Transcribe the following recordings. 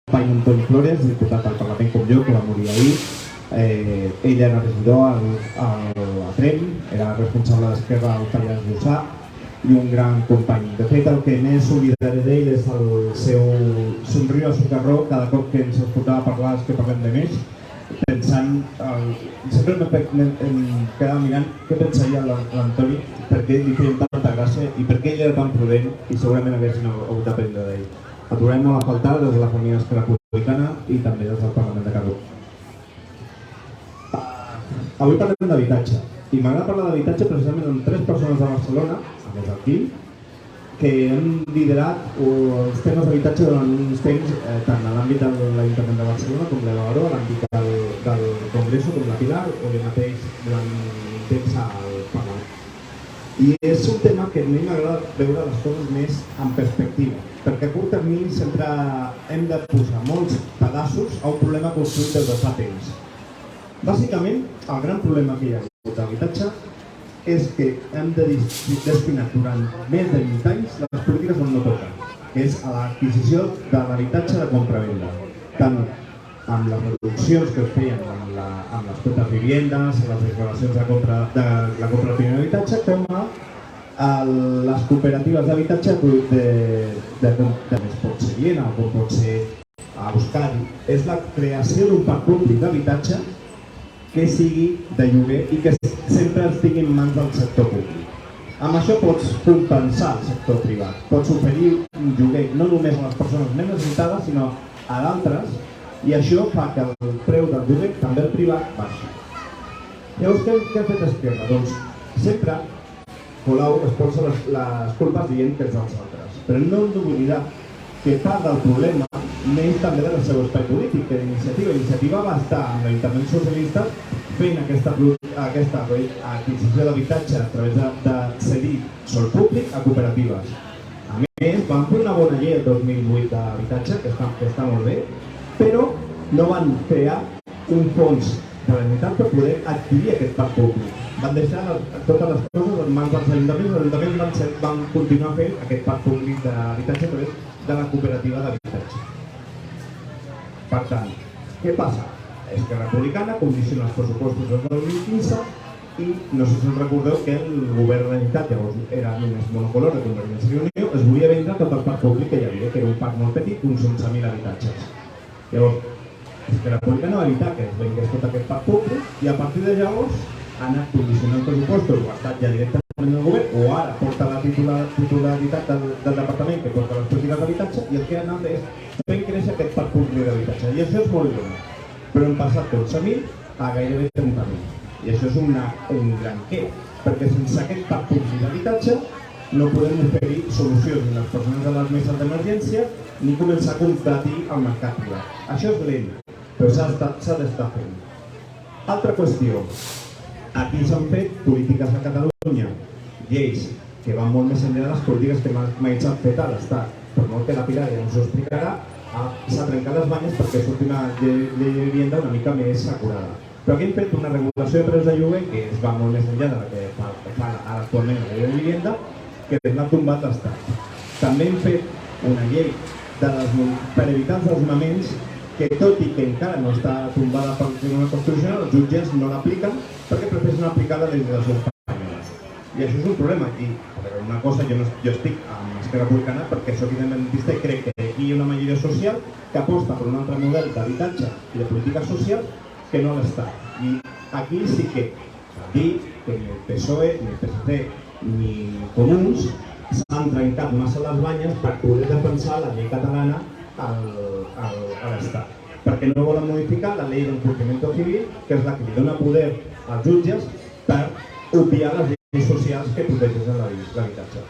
company Antoni Flores, diputat al Parlament com jo, que va morir ahir. Ell era regidor a Tremp, era responsable d'Esquerra al Pallars Jussà i un gran company. De fet, el que més oblidaré d'ell és el seu somriure a socarró cada cop que ens escoltava parlar és que parlem de més, pensant, sempre em quedava mirant què pensaria l'Antoni, per què li feien tanta gràcia i per què ell era tan prudent i segurament haguessin hagut d'aprendre d'ell. El trobem molt a faltar des de la família Esquerra Republicana i també des del Parlament de Cardó. Avui parlem d'habitatge i m'agrada parlar d'habitatge precisament amb 3 persones de Barcelona, a més aquí, que han liderat els temes d'habitatge durant uns temps tant a l'àmbit de l'Ajuntament de Barcelona com l'Eva Baró, a l'àmbit del Congreso com la Pilar o jo mateix durant un temps al Parlament. I és un tema que a mi m'agrada veure les coses més en perspectiva, perquè a curt termini sempre hem de posar molts pedaços a un problema construït des de fa temps. Bàsicament, el gran problema que hi ha hagut d'habitatge és que hem de destinar durant més de 20 anys les polítiques on no toquen, que és a l'adquisició de l'habitatge de compra-venda, tant amb les reduccions que es feien amb les quotes viviendes, les declaracions de la compra de primer habitatge, com a les cooperatives d'habitatge com pot ser Viena o com pot ser a Euskadi. És la creació d'un parc públic d'habitatge que sigui de lloguer i que sempre estigui en mans del sector públic. Amb això pots compensar el sector privat, pots oferir un lloguer no només a les persones més necessitades, sinó a d'altres, i això fa que el preu del lloguer, també el privat, baixi. Llavors, què ha fet Esquerra? Doncs sempre Colau es posa les culpes dient que és dels altres, però no hem d'oblidar que part del problema neix també del seu espai polític, que Iniciativa va estar amb l'Ajuntament Socialista fent aquesta adquisició d'habitatge a través de cedir sòl públic a cooperatives. A més, van fer una bona llei el 2008 d'habitatge, que està molt bé, però no van crear un fons de la Generalitat per poder adquirir aquest parc públic. Van deixar totes les coses en mans dels ajuntaments, els ajuntaments van continuar fent aquest parc públic d'habitatge a través de la cooperativa d'habitatge. Per tant, què passa? Esquerra Republicana condiciona els pressupostos del 2015 i no sé si us recordeu que el govern de la Generalitat, llavors era només monocolor de Convergència i Unió, es volia vendre tot el parc públic que hi havia, que era un parc molt petit, uns 11.000 habitatges. Llavors, Esquerra Republicana va evitar que es vengués tot aquest parc públic i a partir de llavors ha anat condicionant pressupostos, o ha estat ja directament el govern, o ara porta la titularitat del departament que porta les polítiques d'habitatge i el que ha anat és fent créixer aquest parc públic d'habitatge. I això és molt bé, però hem passat de 11.000 a gairebé 30.000. I això és un gran què, perquè sense aquest parc públic d'habitatge no podem oferir solucions ni a les persones de les meses d'emergència ni començar a competir al mercat privat. Això és lent, però s'ha d'estar fent. Altra qüestió. Aquí s'han fet polítiques a Catalunya, lleis que van molt més enllà de les polítiques que mai s'han fet a l'Estat. Per molt que la Pilar ja ens ho explicarà, s'ha trencat les banyes perquè surt una llei de vivienda una mica més acurada. Però aquí hem fet una regulació de preus de lloguer que es va molt més enllà de la que fa ara actualment la llei de vivienda, que l'ha tombat l'Estat. També hem fet una llei per evitar els desnonaments que tot i que encara no està tombada pel Tribunal Constitucional, els jutges no l'apliquen perquè prefereixen aplicar la legislació espanyola. I això és un problema. I una cosa, jo estic amb Esquerra Republicana perquè soc independentista i crec que aquí hi ha una majoria social que aposta per un altre model d'habitatge i de política social que no l'Estat. I aquí sí que cal dir que ni el PSOE, ni el PSC, ni Comuns s'han trencat massa les banyes per poder defensar la llei catalana a l'Estat, perquè no volen modificar la llei d'enfortiment civil, que és la que li dona poder als jutges per obviar les lleis socials que protegeixen l'habitatge.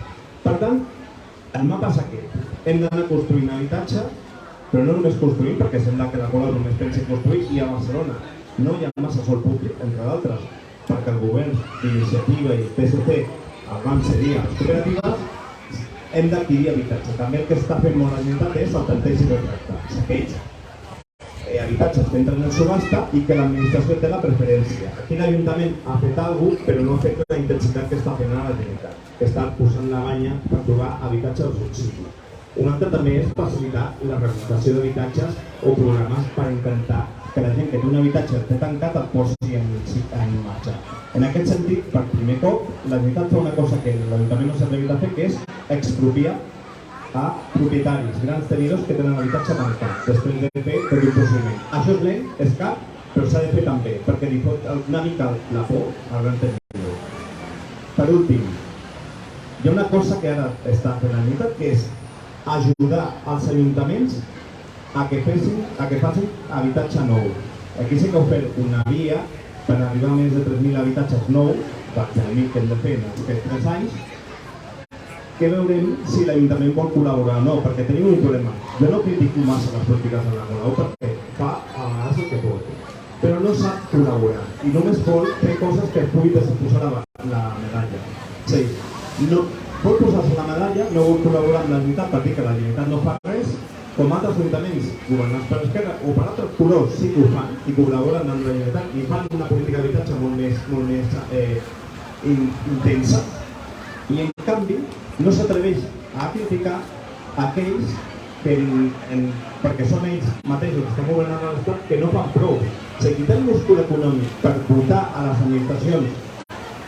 Per tant, el mapa és aquest. Hem d'anar construint habitatge, però no només construint, perquè sembla que la Colau només pensi construir, i a Barcelona no hi ha massa sòl públic, entre d'altres, perquè el govern d'Iniciativa i PSC el van cedir a les cooperatives. Hem d'adquirir habitatge. També el que està fent molt la Generalitat és el tanteig i retracte. Aquells habitatges que entren en subhasta i que l'administració té la preferència. Aquí l'Ajuntament ha fet alguna cosa, però no ha fet la intensitat que està fent ara la Generalitat, que està posant la banya per trobar habitatge al subsidi. Un altre també és facilitar la rehabilitació d'habitatges o programes per intentar que la gent que té un habitatge té tancat el posi en marxa. En aquest sentit, per primer cop, la Generalitat fa una cosa que l'Ajuntament no s'ha atrevit a fer, que és expropiar a propietaris, grans tenidors que tenen habitatge tancat, després de fer tot un procediment. Això és lent, és car, però s'ha de fer també, perquè li fot una mica la por al gran tenidor. Per últim, hi ha una cosa que ara està fent la Generalitat, que és ajudar els ajuntaments a que facin habitatge nou. Aquí sí que ha ofert una via per arribar a més de 3.000 habitatges nous, per el que hem de fer en aquests 3 anys, que veurem si l'Ajuntament vol col·laborar o no, perquè tenim un problema. Jo no critico massa les polítiques de la Colau perquè fa a vegades el que pot, però no sap col·laborar i només vol fer coses que pugui posar la medalla. És a dir, no vol posar-se la medalla, no vol col·laborar amb la Generalitat per dir que la Generalitat no fa res, com altres ajuntaments governats per l'esquerra o per altres colors sí que ho fan i col·laboren amb la Generalitat i fan una política d'habitatge molt més intensa, i en canvi no s'atreveix a criticar aquells que, perquè són ells mateixos que estan governant a l'Estat, que no fan prou. O sigui, qui té el múscul econòmic per votar a les administracions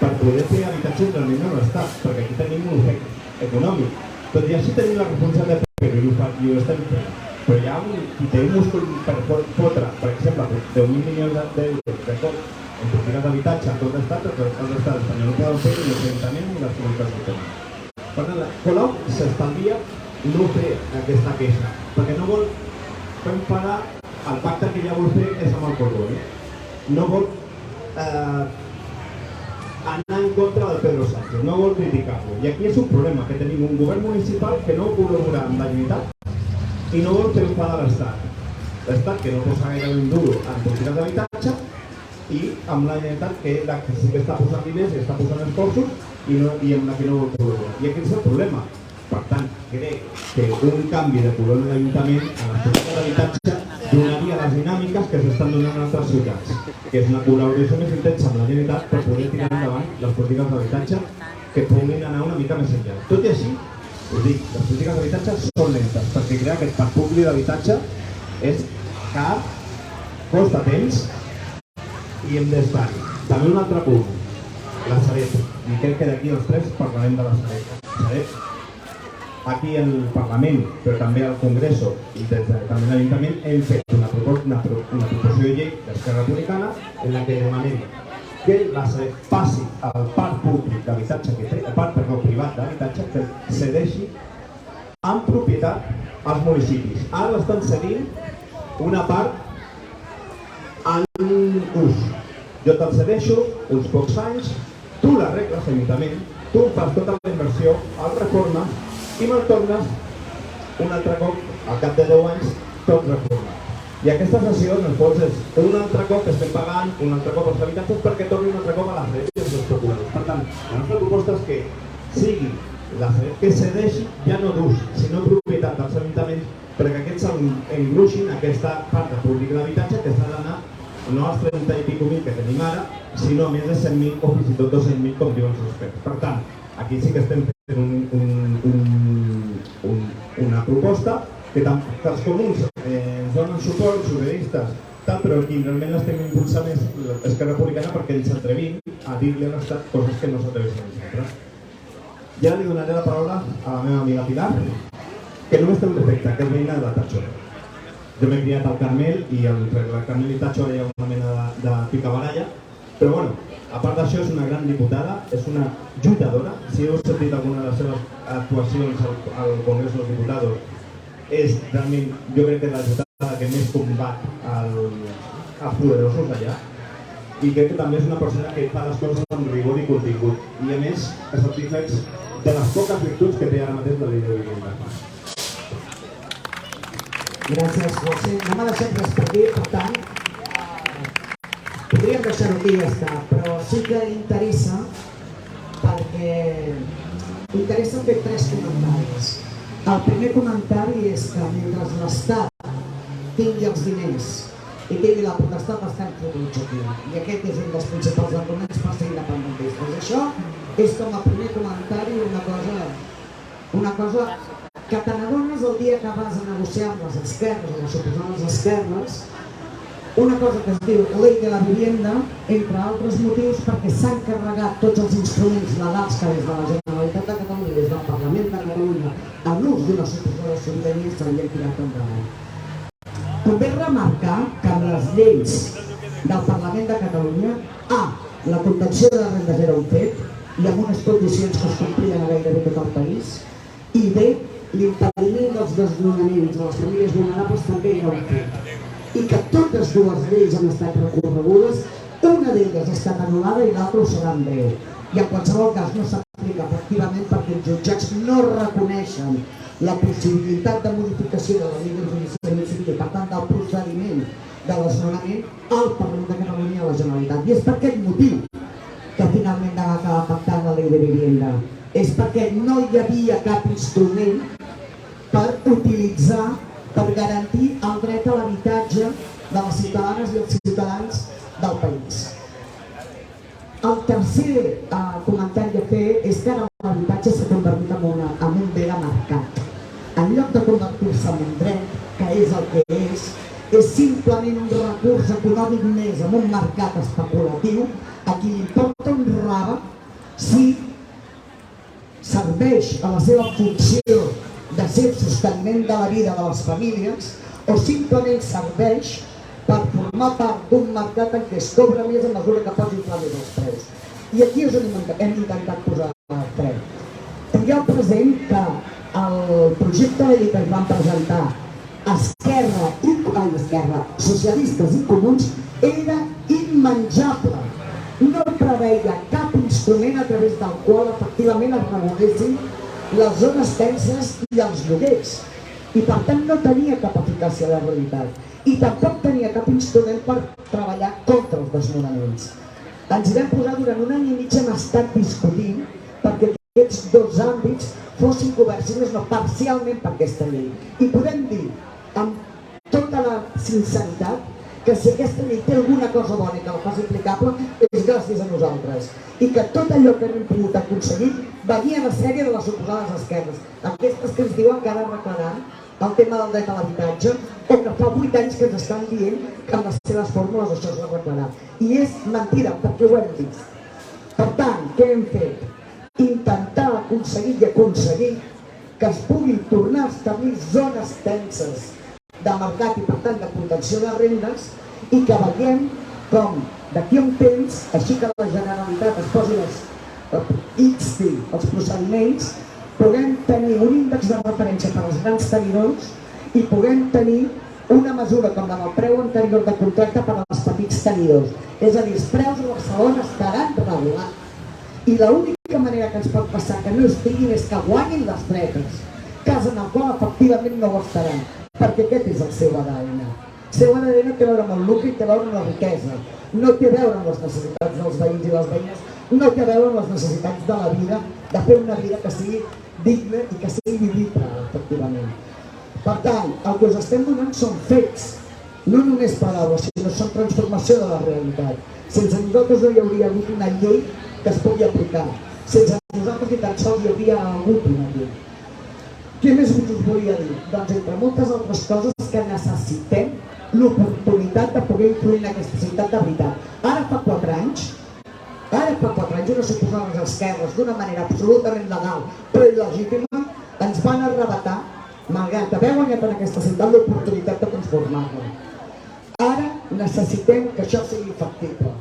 per poder fer habitatges realment a l'Estat, perquè aquí tenim un ofec econòmic. Tot i així tenim la responsabilitat de fer-ho i ho estem fent. Però hi ha qui té un múscul per fotre, per exemple, 10.000 milions d'euros de cop en polítiques d'habitatge a tot l'estat, l'estat espanyol no poden fer ni l'Ajuntament ni les comunitats autònomes. Per tant, la Colau s'estalvia no fer aquesta queixa, perquè no vol parar el pacte que ja vol fer és amb el Cordó. No vol anar en contra del Pedro Sánchez, no vol criticar-lo. I aquí és un problema, que tenim un govern municipal que no col·labora amb la Generalitat i no vol fer enfadar l'Estat. L'Estat que no posa gaire un duro en polítiques d'habitatge i amb la Generalitat que sí que està posant diners i està posant esforços i amb la que no vol col·laborar. I aquest és el problema. Per tant, crec que un canvi de color en l'Ajuntament a les polítiques d'habitatge donaria les dinàmiques que s'estan donant en altres ciutats, que és una col·laboració més intensa amb la Generalitat per poder tirar endavant les polítiques d'habitatge que puguin anar una mica més enllà. Tot i així, us dic, les polítiques d'habitatge són lentes, perquè crear aquest parc públic d'habitatge és car, costa temps i hem d'estar-hi. També un altre punt, la Sareb. I crec que d'aquí els 3 parlarem de la Sareb. Aquí al Parlament, però també al Congreso i també a l'Ajuntament hem fet una proposició de llei d'Esquerra Republicana en la que demanem que la Sareb passi al parc públic d'habitatge que té, el parc privat d'habitatge, que cedeixi en propietat als municipis. Ara l'estan cedint una part en ús. Jo te'l cedeixo uns pocs anys, tu l'arregles, Ajuntament, tu fas tota la inversió, el reformes i me'l tornes un altre cop, al cap de 10 anys, tot reformat. I aquesta sessió, en el fons, és un altre cop que estem pagant, un altre cop els habitatges perquè torni un altre cop a la Sareb i els especuladors. Per tant, la nostra proposta és que sigui la Sareb que cedeixi ja no d'ús, sinó propietat dels ajuntaments perquè aquests engruixin aquesta part de públic d'habitatge que s'ha d'anar no als 30 i pico mil que tenim ara, sinó a més de 100.000 o fins i tot 200.000 com diuen els experts. Per tant, aquí sí que estem fent una proposta que els comuns ens donen suport, socialistes, però aquí realment l'estem impulsant és l'Esquerra Republicana perquè ens atrevim a dir-li a l'Estat coses que no s'atreveixen a nosaltres. Ja li donaré la paraula a la meva amiga Pilar, que només té un defecte, que és veïna de Tacho. Jo m'he criat al Carmel i entre el Carmel i Tacho hi ha una mena de picabaralla, però bueno, a part d'això és una gran diputada, és una lluitadora. Si heu sentit alguna de les seves actuacions al Congreso dels Diputados, és realment, jo crec que la diputada que més combat als poderosos allà, i crec que també és una persona que fa les coses amb rigor i contingut, i a més és satisfets de les poques virtuts que té ara mateix de l'ideologia. Gràcies, José. No m'ha deixat res per dir, per tant, podríem deixar-ho aquí i ja està, però sí que interessa perquè interessa fer 3 comentaris. El primer comentari és que mentre l'Estat tingui els diners i tingui la potestat d'estar en l'objectiu, i aquest és un dels principals arguments per ser independentistes. Això és com a primer comentari una cosa que te n'adones el dia que vas a negociar amb les esquerres o les suposades esquerres una cosa que es diu Ley de la Vivienda, entre altres motius perquè s'han carregat tots els instruments legals que des de la Generalitat de Catalunya i des del Parlament de Catalunya en l'ús d'una suposada sobirania s'havien tirat endavant. Convé remarcar que amb les lleis del Parlament de Catalunya, la contenció de la renda era un fet i amb unes condicions que es complien a gairebé tot el país, i bé, l'impediment dels desnonaments a les famílies vulnerables també era un fet. I que totes dues lleis han estat recorregudes, una d'elles ha estat anul·lada i l'altra ho serà en breu. I en qualsevol cas no s'aplica efectivament perquè els jutjats no reconeixen la possibilitat de modificació de la llei d'enjudiciament civil i per tant del procediment de desnonament al Parlament de Catalunya i a la Generalitat. I és per aquest motiu que finalment va acabar pactant la Ley de Vivienda. És perquè no hi havia cap instrument per utilitzar, per garantir el dret a l'habitatge de les ciutadanes i els ciutadans del país. El tercer comentari a fer és que ara l'habitatge s'ha convertit en un bé de mercat. En lloc de convertir-se en un dret, que és el que és simplement un recurs econòmic més en un mercat especulatiu a qui li importa un rave si serveix a la seva funció de ser sosteniment de la vida de les famílies o simplement serveix per formar part d'un mercat en què es cobra més a mesura que pots inflar més els preus. I aquí és on hem intentat posar fre. Tingueu present que el projecte de llei que ens van presentar socialistes i comuns era immenjable. No preveia cap instrument a través del qual efectivament es regulessin les zones tenses i els lloguers. I per tant no tenia cap eficàcia a la realitat. I tampoc tenia cap instrument per treballar contra els desnonaments. Ens hi vam posar durant un any i mig, hem estat discutint perquè aquests dos àmbits fossin coberts, si més no parcialment per aquesta llei. I podem dir amb tota la sinceritat que si aquesta llei té alguna cosa bona i que la faci aplicable és gràcies a nosaltres. I que tot allò que hem pogut aconseguir venia de sèrie de les suposades esquerres. Aquestes que ens diuen que ara arreglaran el tema del dret a l'habitatge o que fa 8 anys que ens estan dient que amb les seves fórmules això es arreglarà. I és mentida, perquè ho hem vist. Per tant, què hem fet? Intentar aconseguir i aconseguir que es puguin tornar a establir zones tenses de mercat i per tant de contenció de rendes i que veiem com d'aquí a un temps, així que la Generalitat es posi els procediments, puguem tenir un índex de referència per als grans tenidors i puguem tenir una mesura com la del preu anterior de contracte per als petits tenidors. És a dir, els preus a Barcelona estaran regulats. I l'única manera que ens pot passar que no estiguin és que guanyin les dretes, cas en el qual efectivament no ho estaran, perquè aquest és el seu ADN. El seu ADN té a veure amb el lucre i té a veure amb la riquesa, no té a veure amb les necessitats dels veïns i les veïnes, no té a veure amb les necessitats de la vida, de fer una vida que sigui digna i que sigui vivible, efectivament. Per tant, el que us estem donant són fets, no només paraules, sinó són transformació de la realitat. Sense nosaltres no hi hauria hagut una llei que es pugui aplicar. Sense nosaltres ni tan sols hi hauria hagut una llei. Què més us volia dir? Doncs entre moltes altres coses que necessitem l'oportunitat de poder influir en aquesta ciutat de veritat. Ara fa 4 anys, una suposada les esquerres, d'una manera absolutament legal però il·legítima, ens van arrebatar, malgrat haver guanyat en aquesta ciutat, l'oportunitat de transformar-la. Ara necessitem que això sigui factible.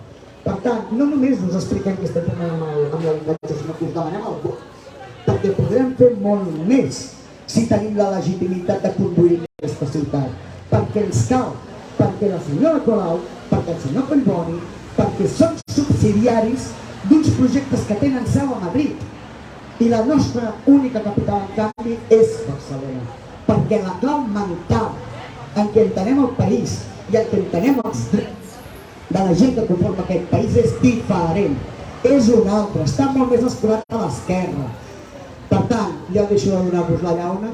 Per tant, no només us expliquem què estem fent amb l'habitatge, sinó que us demanem el vot, perquè podrem fer molt més si tenim la legitimitat de conduir aquesta ciutat. Perquè ens cal, perquè la senyora Colau, perquè el senyor Collboni, perquè són subsidiaris d'uns projectes que tenen seu a Madrid. I la nostra única capital, en canvi, és Barcelona. Perquè la clau mental en què entenem el país i en què entenem els drets de la gent que conforma aquest país és diferent. És un altre, està molt més escurat a l'esquerra. Per tant, ja deixo de donar-vos la llauna.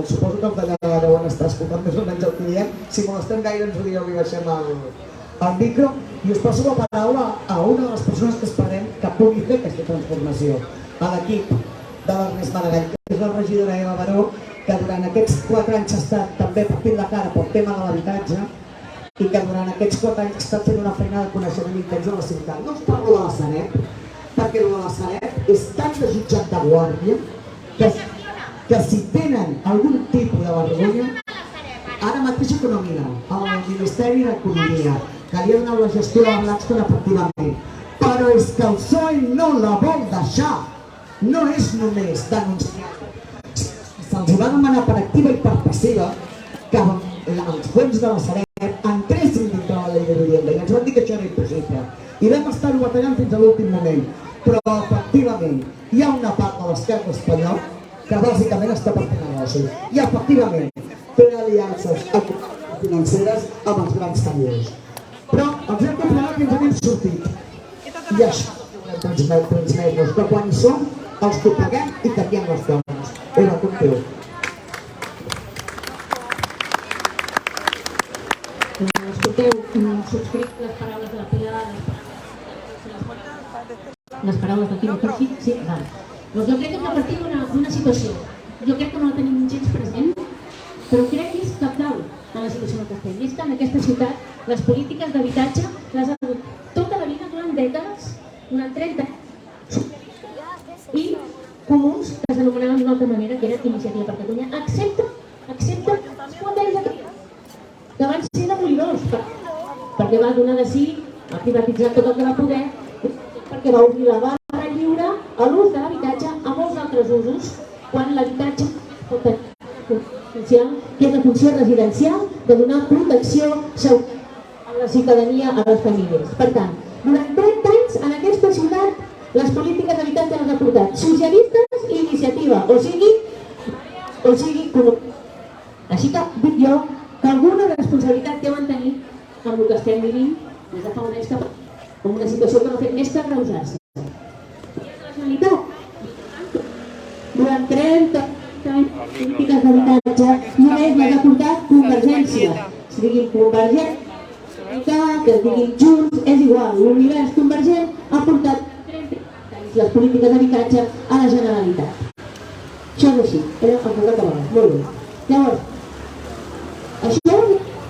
Suposo que els d'allà deuen estar escoltant més o menys el que diem. Si molestem gaire ens ho digueu i baixem el micro. I us passo la paraula a una de les persones que esperem que pugui fer aquesta transformació. A l'equip de l'Ernest Maragall, que és la regidora Eva Baró, que durant aquests 4 anys ha estat també partint la cara pel tema de l'habitatge i que durant aquests 4 anys ha estat fent una feina de coneixement intens de la ciutat. No us parlo de la Sareb, perquè el de la Sareb és tan desitjat de guàrdia que si tenen algun tipus de vergonya, ara mateix Economia, el Ministeri d'Economia, que li ha donat la gestió a Blackstone efectivament, però és que el PSOE no la vol deixar, no és només denunciar. Se'ls va demanar per activa i per passiva que els fons de la Sareb entressin dintre la llei de vivienda i ens van dir que això era impossible. I vam estar-ho batallant fins a l'últim moment, però efectivament hi ha una part de l'esquerra espanyol que bàsicament està per fer negoci i efectivament té aliances financeres amb els grans tenidors. Però els hem comprat i ens n'hem sortit. I això transmetre-nos, que quan hi som els que paguem i canviem les coses. Era com teu. Escolteu, subscric les paraules de la Pilar, les paraules del Quim Turci, sí, val. Doncs jo crec que hem de partir d'una situació. Jo crec que no la tenim gens present, però crec que és cabdal en la situació en què estem. I és que en aquesta ciutat les polítiques d'habitatge les ha hagut tota la vida, durant dècades, durant 30 anys, i comuns que s'anomenaven d'una altra manera, que era Iniciativa per Catalunya, excepte els plantells de Tria, que van ser demolidors, perquè va donar de sí, va privatitzar tot el que va poder, perquè va obrir la barra lliure a l'ús de l'habitatge a molts altres usos, quan l'habitatge pot tenir funció, que és la funció residencial de donar protecció a la ciutadania, a les famílies. Per tant, durant 30 anys en aquesta ciutat les polítiques d'habitatge les ha portat socialistes i Iniciativa, o sigui, així que dic jo que alguna responsabilitat deuen tenir amb el que estem vivint des de fa un anys com una situació que no ha fet més que agreujar-se. I és la Generalitat. Durant 30 anys, polítiques d'habitatge només les ha portat Convergència. Si diguin Convergència, que diguin Junts, és igual. L'univers convergent ha portat 30 anys les polítiques d'habitatge a la Generalitat. Això és així, era el que acabava. Molt bé. Llavors, això ho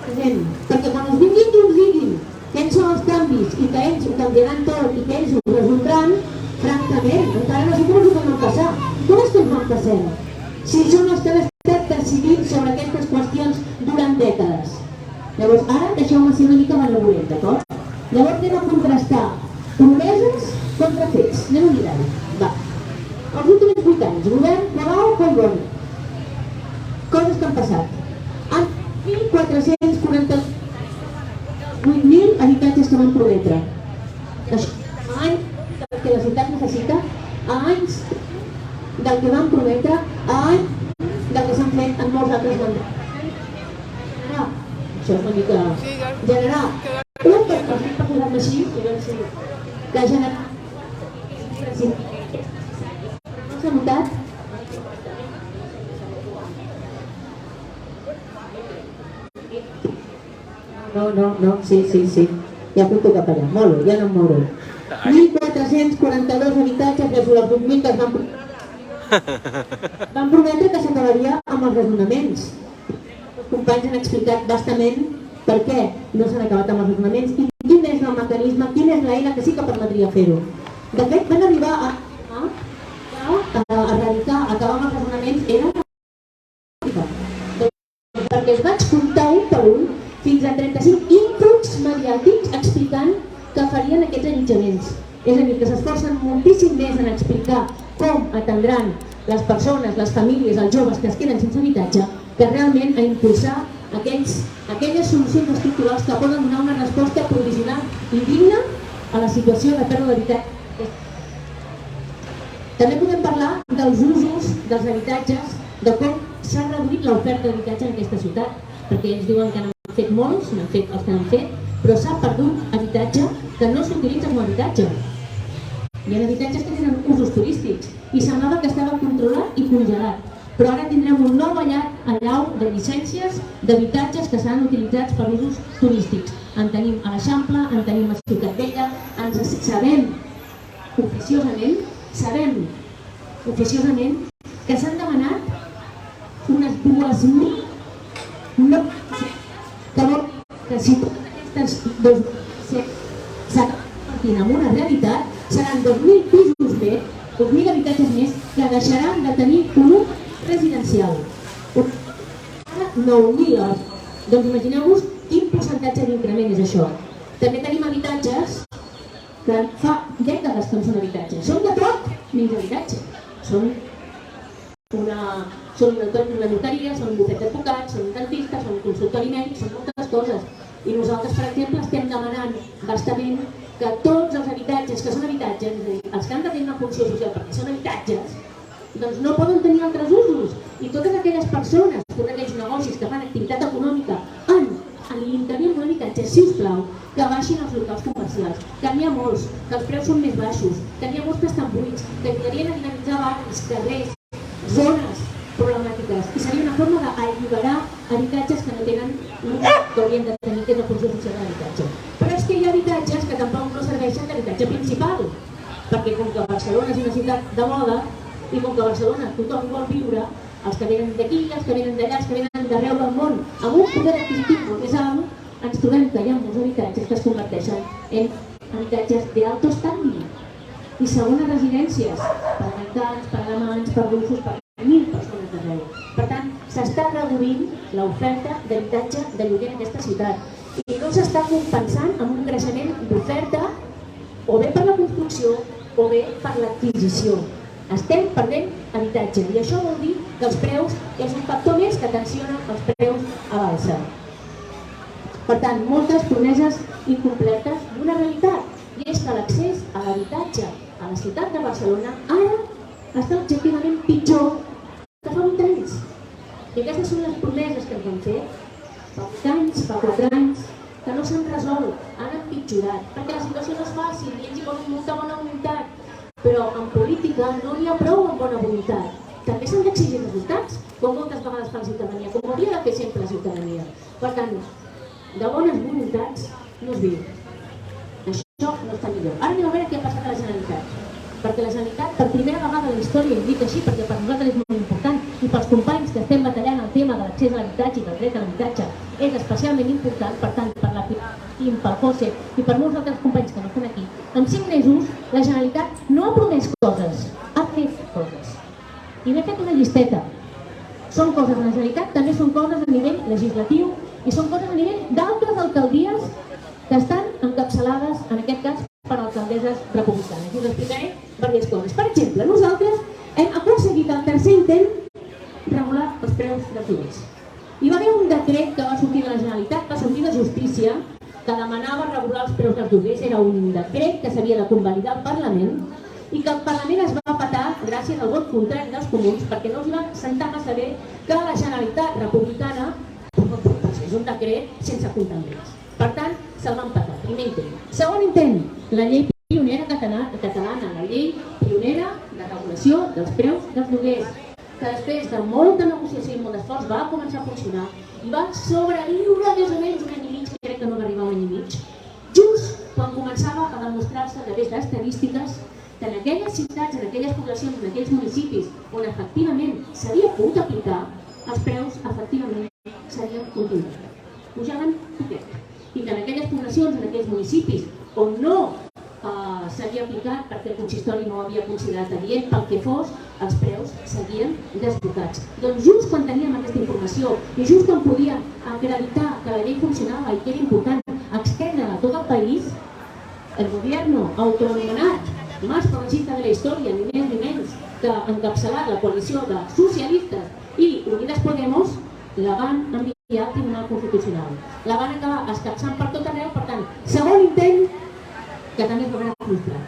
present, perquè quan els vinguin i ens diguin que ells són els canvis i que ells ho canviaran tot i que ells ho resoldran, francament, encara no sé com ens ho poden passar. Com és que ens ho passem? Si són els que han estat decidint sobre aquestes qüestions durant dècades. Llavors, ara deixeu-me ser una mica benevolent, d'acord? Llavors anem a contrastar promeses contra fets. Anem a mirar-ho. Va. Els últims 8 anys, govern Colau, Collboni. Coses que han passat. 1.448 8.000 habitatges que van prometre. A anys del que la ciutat necessita, a anys del que van prometre, a anys del que s'han fet en molts altres mandats. Això és una mica... Generar un per posar-me així, que generar... No s'ha notat? No, sí. Ja apunto cap allà. Molt bé, ja no em mouré. 1.442 habitatges de els 8.000 que es van prometre que s'acabaria amb els desnonaments. Els companys han explicat bastament per què no s'han acabat amb els desnonaments i quin és el mecanisme, quina és l'eina que sí que permetria fer-ho. De fet, van arribar a erradicar, acabar amb els desnonaments, perquè es vaig comptar un per un fins a 35 inputs mediàtics explicant que farien aquests allotjaments. És a dir, que s'esforcen moltíssim més en explicar com atendran les persones, les famílies, els joves que es queden sense habitatge, que realment a impulsar aquelles solucions estructurals que poden donar una resposta provisional i digna a la situació de pèrdua d'habitatge. També podem parlar dels usos dels habitatges, de com s'ha reduït l'oferta d'habitatge en aquesta ciutat, perquè ells diuen que n'han fet molts, n'han fet els que n'han fet, però s'ha perdut habitatge que no s'utilitza com a habitatge. Hi ha habitatges que tenen usos turístics i semblava que estava controlat i congelat, però ara tindrem un nou allau de llicències d'habitatges que seran utilitzats per usos turístics. En tenim a l'Eixample, en tenim a Ciutat Vella, sabem oficiosament que s'han demanat unes 2.000 no que vol que si totes aquestes 2.000 s'acaben convertint en una realitat, seran 2.000 pisos més, 2.000 habitatges més que deixaran de tenir un ús residencial. 9.000. Doncs imagineu-vos quin percentatge d'increment és això. També tenim habitatges que fa dècades que no són habitatges. Són de tot menys habitatge. Són una notaria, són un bufet d'advocats, són un dentista, són un consultori mèdic, són moltes coses. I nosaltres, per exemple, estem demanant bastament que tots els habitatges que són habitatges, és a dir, els que han de tenir una funció social perquè són habitatges, doncs no poden tenir altres usos. I totes aquelles persones, tots aquells negocis que fan activitat econòmica en l'interior d'un habitatge, si us plau, que baixin els locals comercials, que n'hi ha molts, que els preus són més baixos, que n'hi ha molts que estan buits, que ajudarien a dinamitzar barris, carrers, zones problemàtiques. I seria una forma d'alliberar habitatges que no tenen el que haurien de tenir, que és la funció social de l'habitatge. Però és que hi ha habitatges que tampoc no serveixen d'habitatge principal, perquè com que Barcelona és una ciutat de moda, i com que a Barcelona tothom vol viure, els que venen d'aquí, els que venen d'allà, els que venen d'arreu del món, amb un poder adquisitiu molt més alt, ens trobem que hi ha molts habitatges que es converteixen en habitatges d'alto standing i segones residències per americans, per alemans, per russos, per 1.000 persones d'arreu. Per tant, s'està reduint l'oferta d'habitatge de lloguer en aquesta ciutat i no s'està compensant amb un creixement d'oferta o bé per la construcció o bé per l'adquisició. Estem perdent habitatge i això vol dir que els preus és un factor més que tensiona els preus a l'alça. Per tant, moltes promeses incompletes d'una realitat, i és que l'accés a l'habitatge a la ciutat de Barcelona ara està objectivament pitjor que fa 8 anys. I aquestes són les promeses que ens van fer fa 8 anys, fa 4 anys, que no s'han resolt, han empitjorat, perquè la situació no és fàcil i ells hi posen molta bona voluntat. Però en política no n'hi ha prou amb bona voluntat. També s'han d'exigir resultats, com moltes vegades fa la ciutadania, com hauria de fer sempre la ciutadania. Per tant, de bones voluntats no es viu. Això no està millor. Ara anem a veure què ha passat a la Generalitat. Perquè la Generalitat, per primera vegada a la història, i dic així perquè per nosaltres és molt important, i pels companys que estem batallant el tema de l'accés a l'habitatge i del dret a l'habitatge és especialment important, per tant, per la PIM, pel FOSE i per molts altres companys que no estan aquí, en 5 mesos la Generalitat no ha promès coses, ha fet coses. I n'he fet una llisteta. Són coses de la Generalitat, també són coses a nivell legislatiu i són coses a nivell d'altres alcaldies que estan encapçalades, en aquest cas, per alcaldesses republicanes. I us explicaré diverses coses. Per exemple, nosaltres hem aconseguit al tercer intent regular els preus dels lloguers. Hi va haver un decret que va sortir de la Generalitat, va sortir de Justícia, que demanava regular els preus dels lloguers. Era un decret que s'havia de convalidar al Parlament i que el Parlament es va petar gràcies al vot contrari dels comuns perquè no els va sentar massa bé que la Generalitat republicana és un decret sense comptar amb ells. Per tant, se'l van petar. Primer intent. Segon intent, la llei pionera catalana, la llei pionera de regulació dels preus dels lloguers, que després de molta negociació i molt d'esforç va començar a funcionar i va sobreviure més o menys un any i mig, crec que no va arribar un any i mig, just quan començava a demostrar-se a través d'estadístiques que en aquelles ciutats, en aquelles poblacions, en aquells municipis on efectivament s'havia pogut aplicar, els preus efectivament s'havien continuat. Pujaven poquet. I que en aquelles poblacions, en aquells municipis on no s'havia aplicat perquè el consistori no ho havia considerat adient pel que fos, els preus seguien desbocats. Doncs just quan teníem aquesta informació i just quan podíem acreditar que la llei funcionava i que era important extendre-la a tot el país, el gobierno autoanomenat más progresista de la història, ni més ni menys que encapçalar la coalició de socialistes i Unidas Podemos, la van enviar al Tribunal Constitucional. La van acabar escapçant per tot arreu, per tant, segon intent que també es veurà frustrat.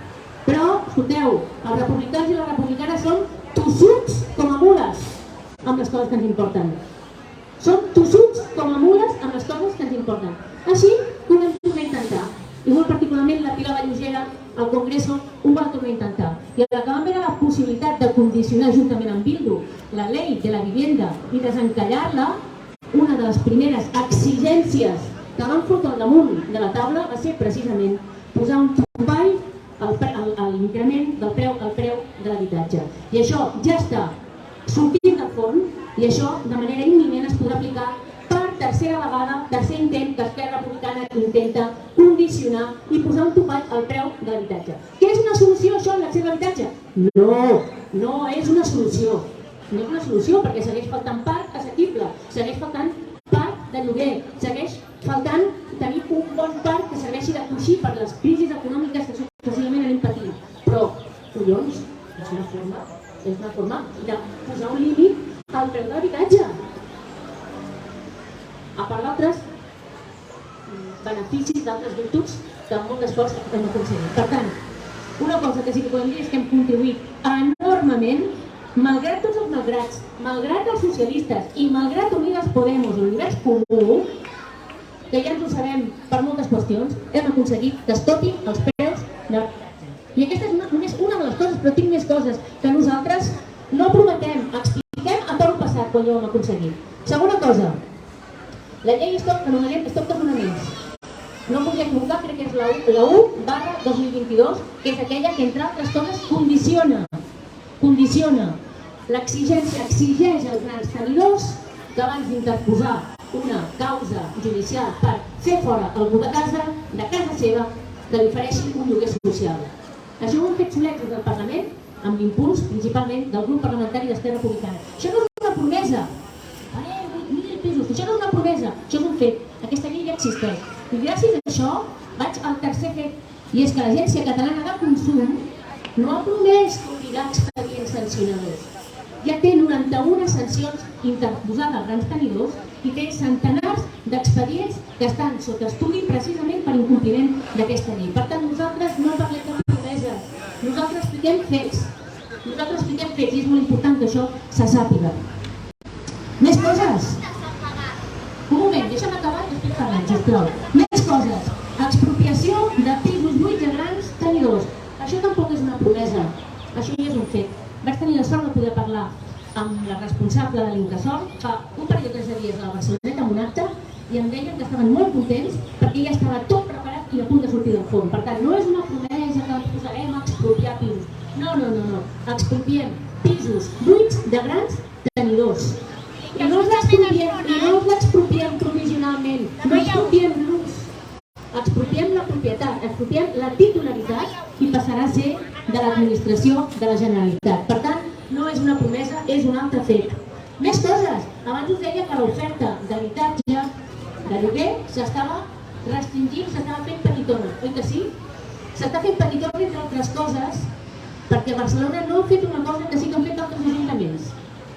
Però, escolteu, els republicans i les republicanes són tossuts com a mules amb les coses que ens importen. Són tossuts com a mules amb les coses que ens importen. Així que ho vam tornar a intentar. I molt particularment la Pilar Vallugera al Congreso ho va tornar a intentar. I el que vam veure la possibilitat de condicionar juntament amb Bildu la llei de la vivienda i desencallar-la, una de les primeres exigències que van fotre al damunt de la taula va ser precisament posar un topall a l'increment del preu de l'habitatge. I això ja està sortim del fons i això de manera imminent es podrà aplicar per tercera vegada, tercer intent que Esquerra Republicana intenta condicionar i posar un topall al preu de l'habitatge. Què és una solució això en l'accés a l'habitatge? No, no és una solució. No és una solució perquè segueix faltant parc assequible, segueix faltant parc de lloguer, segueix faltant tenir un bon parc que serveixi de coixí per les crisis econòmiques que successivament anem patint. Però, collons, és una forma de posar un límit al preu de l'habitatge. A part d'altres beneficis, d'altres virtuts que amb molt d'esforç hem aconseguit. Per tant, una cosa que sí que podem dir és que hem contribuït enormement, malgrat tots els malgrats, malgrat els socialistes i malgrat Unides Podemos, l'univers comú, que ja ens ho sabem per moltes qüestions, hem aconseguit que es topin els preus de l'habitatge. I aquesta és només una de les coses, però tinc més coses que nosaltres no prometem, expliquem a tot el passat quan ja ho hem aconseguit. Segona cosa, la llei Stop Desnonaments. No em volia equivocar, crec que és la 1/2022, que és aquella que, entre altres coses, condiciona l'exigència, exigeix als grans tenidors que abans d'interposar una causa judicial per fer fora algú de casa seva, que li ofereixi un lloguer social. Això ho hem fet solets des del Parlament, amb l'impuls principalment del grup parlamentari d'Esquerra Republicana. Això no és una promesa. 8.000 pisos, això no és una promesa, això és un fet. Aquesta llei ja existeix. I gràcies a això vaig al tercer fet, i és que l'Agència Catalana de Consum no ha promès obrirà expedients sancionadors. Ja té 91 sancions interposades als grans tenidors i té centenars d'expedients que estan sota estudi precisament per incompliment d'aquesta llei. Per tant, nosaltres no parlem de promeses, nosaltres expliquem fets. I és molt important que això se sàpiga. Més coses. Un moment, deixa'm acabar i estic parlant, sisplau. Més coses. Expropiació de pisos buits a grans tenidors. Això tampoc és una promesa, això ja és un fet. Vaig tenir la sort de poder parlar amb la responsable de l'Incasòl fa un parell de 3 dies a la Barceloneta amb un acte i em deien que estaven molt contents perquè ja estava tot preparat i a punt de sortir del forn. Per tant, no és una promesa que ens posarem a expropiar pisos. No. Expropiem pisos buits de grans tenidors. I no els l'expropiem provisionalment, no expropiem l'ús. Expropiem la propietat, expropiem la titularitat i passarà a ser de l'administració de la Generalitat. Per tant, no és una promesa, és un altre fet. Més coses. Abans us deia que l'oferta d'habitatge, de lloguer, s'estava restringint, s'estava fent petitona, oi que sí? S'està fent petitona, entre altres coses, perquè Barcelona no ha fet una cosa que sí que han fet altres ajuntaments.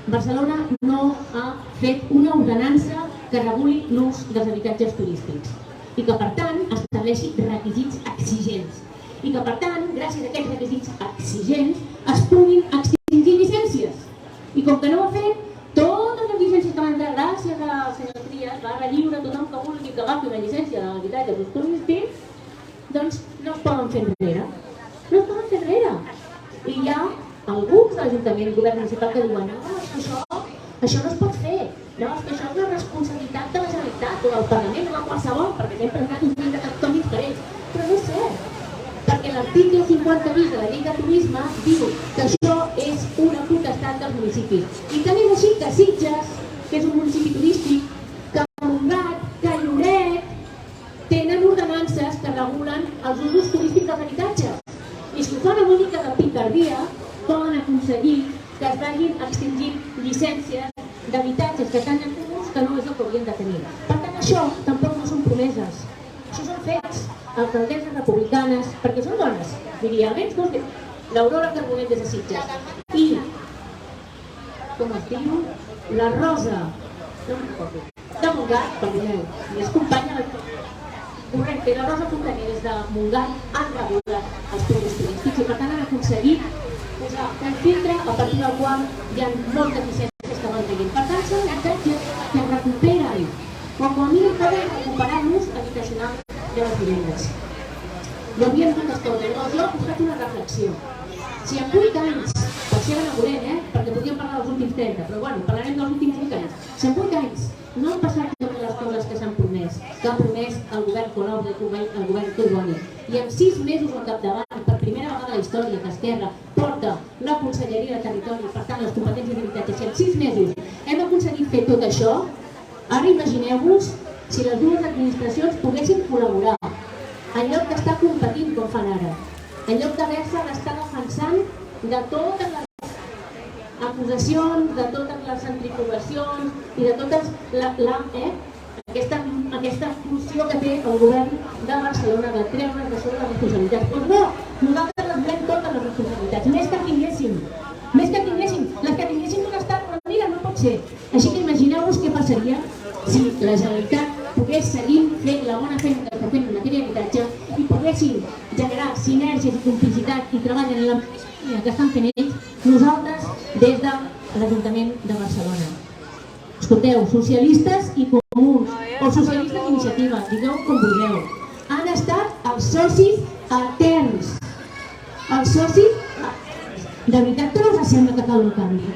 Barcelona no ha fet una ordenança que reguli l'ús dels habitatges turístics i que, per tant, estableixi requisits exigents. I que, per tant, gràcies a aquests requisits exigents, es puguin extingir llicències. I com que no ho ha fet, totes les llicències que van entrar gràcies al senyor Trias, barra lliure, tothom que vulgui que agafi una llicència de l'habitatge d'ús turístic, doncs no es poden fer enrere. No es poden fer enrere. I hi ha alguns de l'Ajuntament, el govern municipal, que diuen no, és que això no es pot fer. No, és que això és una responsabilitat de la Generalitat o del Parlament o de qualsevol, perquè sempre han estat uns nivells arquitectònics diferents. Però no és cert, perquè l'article 50 bis de la llei de turisme diu que això és una potestat dels municipis. I tant és així que Sitges, que és un municipi turístic, que Montgat, que Lloret, tenen ordenances que regulen els usos turístics dels habitatges. I si ho fan amb una mica de picardia, poden aconseguir que es vagin extingint llicències d'habitatges que estan en ús que no és el que haurien de tenir. Per tant, això tampoc no són promeses. Això són fets, alcaldesses republicanes, perquè són dones, diria, almenys dos, l'Aurora Carbonell des de Sitges. I, com es diu, la Rosa, no me'n recordo, de Montgat, perdoneu, i és companya de... Correcte, i la Rosa Fontaner des de Montgat han regulat els productes turístics i per tant han aconseguit posar un filtre a partir del qual hi ha moltes llicències que van traient. Per tant, són habitatges que es recuperen, o com a mínim poden recuperar-nos habitacional de les vivendes. Hi hauria moltes coses, llavors jo us faig una reflexió. Si en 8 anys, per això ara veurem, perquè podríem parlar dels últims 30, però bueno, parlarem dels últims 8 anys. Si en 8 anys no han passat totes les coses que s'han promès, que ha promès el govern Colau i el govern Collboni, i en 6 mesos al capdavant, per primera vegada a la història que Esquerra porta la Conselleria de Territori, per tant, les competències d'habitatge. Si en 6 mesos hem aconseguit fer tot això, ara imagineu-vos si les dues administracions poguessin col·laborar, en lloc d'estar competint com fan ara, en lloc d'haver-se d'estar defensant de totes les acusacions, de totes les centrifugacions i de totes aquesta funció que té el govern de Barcelona de treure's de sobre les responsabilitats. Doncs no, nosaltres les volem totes les responsabilitats, més que tinguéssim, les que tinguéssim d'un estat, però mira, no pot ser. Així que imagineu-vos què passaria si la Generalitat pogués seguir fent la bona feina que està fent en matèria d'habitatge i poguessin generar sinergies i complicitat i treball en la feina que estan fent ells, nosaltres des de l'Ajuntament de Barcelona. Escolteu, socialistes i comuns, o socialistes d'iniciativa, digueu com vulgueu, han estat els socis eterns. Els socis eterns. De veritat que no us sembla que cal un canvi?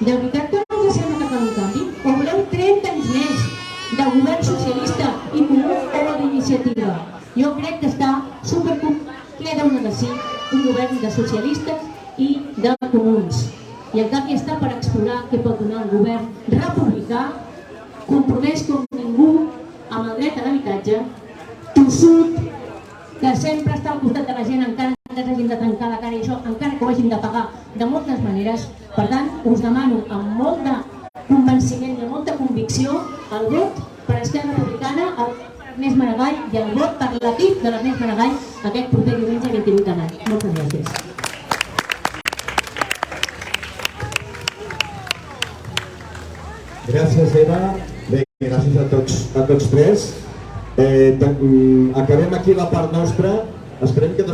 De veritat que no us sembla que cal un canvi? O voleu 30 anys més de govern socialista i comú o d'iniciativa? Jo crec que està supercomplicat que ha de ser un govern de socialistes i de comuns. I en canvi està per explorar què pot donar un govern republicà, compromès com ningú amb el dret a l'habitatge, tossut, que sempre està al costat de la gent, encara que s'hagin de trencar la cara i això, encara que ho hagin de pagar de moltes maneres. Per tant, us demano amb molt de convenciment i amb molta convicció el vot per Esquerra Republicana, el vot per Ernest Maragall i el vot per l'equip de l'Ernest Maragall aquest proper diumenge 28 de maig. Moltes gràcies. Gràcies, Eva. Bé, gràcies a tots tres. Acabem aquí la part nostra. Esperem que